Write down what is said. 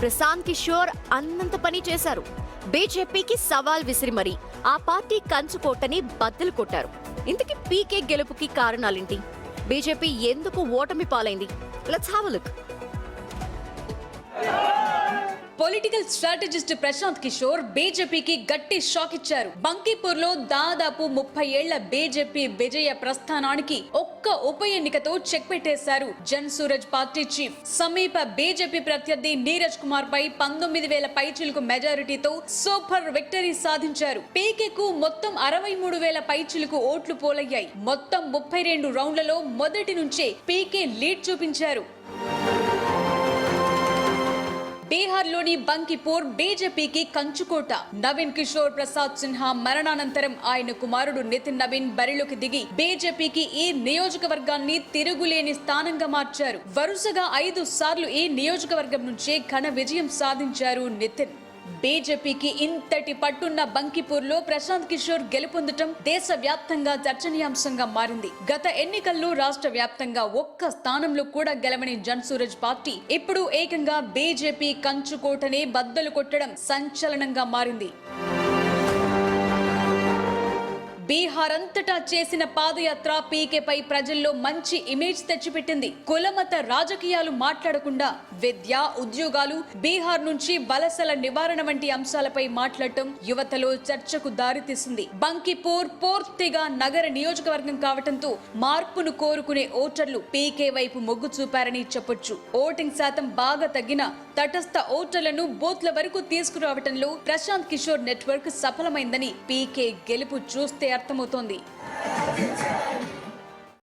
ప్రశాంత్ కిషోర్ అన్నంత పని చేశారు. బీజేపీకి సవాల్ విసిరి మరి ఆ పార్టీ కంచుకోటని బద్దలు కొట్టారు. ఇంతకీ పీకే గెలుపుకి కారణాలేంటి? బీజేపీ ఎందుకు ఓటమి పాలైంది? Let's have a look. Political strategist Prashant Kishor బీజేపీకి గట్టి షాక్ ఇచ్చారు. బంకీపూర్ లో దాదాపు 30 ఏళ్ల బీజేపీ విజయ ప్రస్థానానికి ఒక్క ఉప ఎన్నికతో చెక్ పెట్టేశారు జన్ సూరజ్ పార్టీ చీఫ్. సమీప బీజేపీ ప్రత్యర్థి నీరజ్ కుమార్ పై 19,000 పైచిలుకు మెజారిటీతో సూపర్ విక్టరీ సాధించారు. పీకేకు మొత్తం 63,000 పైచిలుకు ఓట్లు పోలయ్యాయి. మొత్తం 32 రౌండ్లలో మొదటి నుంచే పీకే లీడ్ చూపించారు. బీహార్లోని బంకిపూర్ బీజేపీకి కంచుకోట. నవీన్ కిషోర్ ప్రసాద్ సిన్హా మరణానంతరం ఆయన కుమారుడు నితిన్ నవీన్ బరిలోకి దిగి బీజేపీకి ఈ నియోజకవర్గాన్ని తిరుగులేని స్థానంగా మార్చారు. వరుసగా 5 సార్లు ఈ నియోజకవర్గం నుంచే ఘన విజయం సాధించారు నితిన్. బీజేపీకి ఇంతటి పట్టున్న బంకిపూర్ లో ప్రశాంత్ కిషోర్ గెలుపొందటం దేశవ్యాప్తంగా చర్చనీయాంశంగా మారింది. గత ఎన్నికల్లో రాష్ట్ర వ్యాప్తంగా ఒక్క స్థానంలో కూడా గెలవని జన్ సూరజ్ పార్టీ ఇప్పుడు ఏకంగా బీజేపీ కంచుకోటనే బద్దలు కొట్టడం సంచలనంగా మారింది. బీహార్ అంతటా చేసిన పాదయాత్ర పీకేపై ప్రజల్లో మంచి ఇమేజ్ తెచ్చిపెట్టింది. కులమత రాజకీయాలు మాట్లాడకుండా విద్య, ఉద్యోగాలు, బీహార్ నుంచి వలసల నివారణ వంటి అంశాలపై మాట్లాడటం యువతలో చర్చకు దారితీసింది. బంకిపూర్ పూర్తిగా నగర నియోజకవర్గం కావడంతో మార్పును కోరుకునే ఓటర్లు పీకే వైపు మొగ్గు చూపారని చెప్పొచ్చు. ఓటింగ్ శాతం బాగా తగ్గిన తటస్థ ఓటర్లను బూత్ల వరకు తీసుకురావడంలో ప్రశాంత్ కిషోర్ నెట్వర్క్ సఫలమైందని పీకే గెలుపు చూస్తే అర్థమవుతోంది.